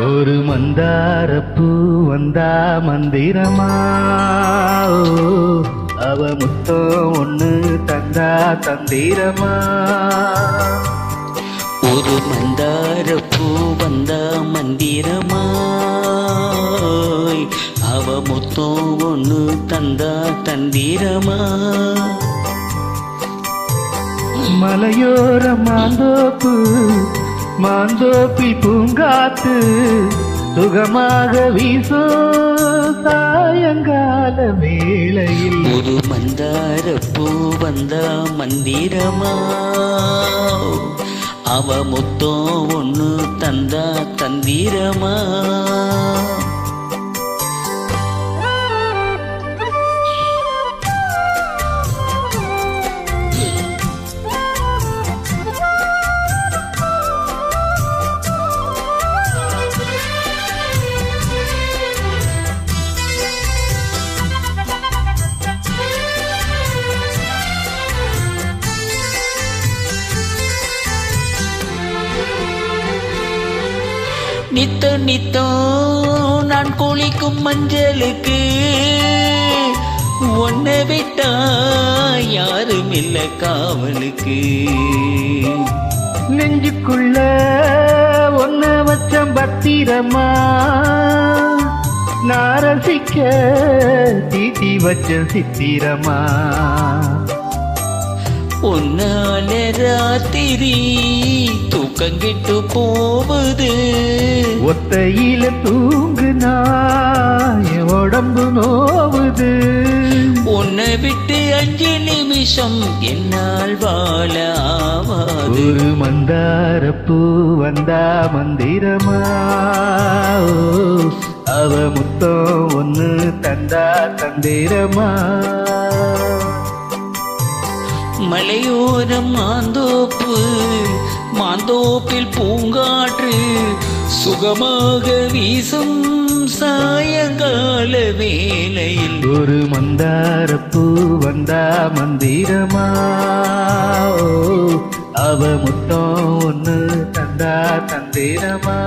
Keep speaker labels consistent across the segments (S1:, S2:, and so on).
S1: ஒரு மந்தாரப்பூ வந்தா மந்திரமா, அவ முத்தம் ஒண்ணு தந்தா தந்திரமா.
S2: ஒரு மந்தாரப்பூ வந்தா மந்திரமா, அவ முத்தம் ஒண்ணு தந்தா தந்திரமா.
S1: மலையோர மாந்தோப்பு மாந்தோப்பில் பூங்காத்து சுகமாக வீசும் சாயங்கால வேளையில்.
S2: ஒரு மந்தாரப்பூ வந்தா மந்திரமா, அவ முத்தம் ஒண்ணு தந்தா தந்திரமா. நித்த நித்தோ நான் குளிக்கும் மஞ்சளுக்கு ஒன்ன விட்டா யாரும் இல்ல காவலுக்கு.
S1: நெஞ்சுக்குள்ள ஒன்ன வச்சம் பத்திரமா, நாரசிக்க தீட்டி வச்ச சித்திரமா.
S2: உன்னால ராத்திரி தூக்கங்கிட்டு போவது,
S1: ஒத்தையில தூங்குனா என் உடம்பு நோவுது.
S2: உன்னை விட்டு 5 நிமிஷம் என்னால் வாழ ஆவாது.
S1: ஒரு மந்தாரப்பூ வந்தா மந்திரமா, அவ முத்தம் ஒண்ணு தந்தா தந்திரமா.
S2: மலையோரம் மாந்தோப்பு மாந்தோப்பில் பூங்காற்று சுகமாக வீசும் சாயங்கால வேளையில்.
S1: ஒரு மந்தாரப்பூ வந்தா மந்திரமா, அவ முத்தம் ஒண்ணு தந்தா தந்திரமா.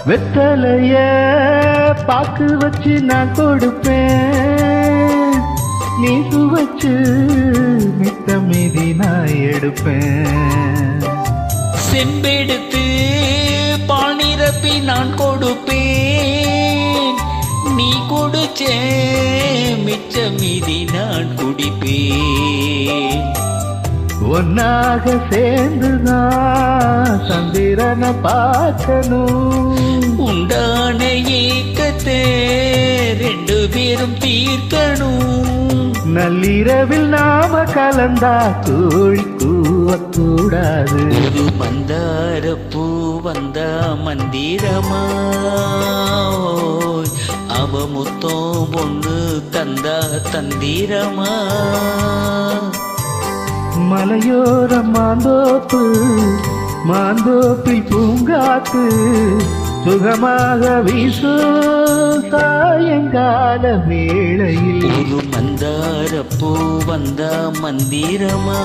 S1: வெத்தலைய பாக்கு வச்சு நான் கொடுப்பேன், நீ சுவச்சு மித்த மீதி நான் எடுப்பேன்.
S2: செம்பெடுத்து பால் நிரப்பி நான் கொடுப்பேன், நீ கொடுச்ச மிச்ச மீதி நான் குடிப்பேன்.
S1: ஒன்னாக சேர்ந்துதான் சந்திரனை பார்க்கணும்,
S2: உண்டான ஏக்கத்தை 2 பேரும் தீர்க்கணும்.
S1: நள்ளிரவில் நாம கலந்தா கோழி கூவக்கூடாது.
S2: ஒரு மந்தாரப்பூ வந்தா மந்திரமா, அவ முத்தம் ஒண்ணு தந்தா தந்திரமா.
S1: மலையோர மாந்தோப்பு மாந்தோப்பில் பூங்காத்து சுகமாக வீசும் சாயங்கால வேளையில்.
S2: ஒரு மந்தாரப்பூ வந்தா மந்திரமா,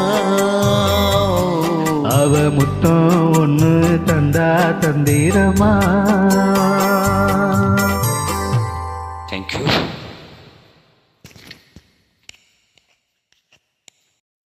S1: அவ முத்தம் ஒண்ணு தந்தா தந்திரமா.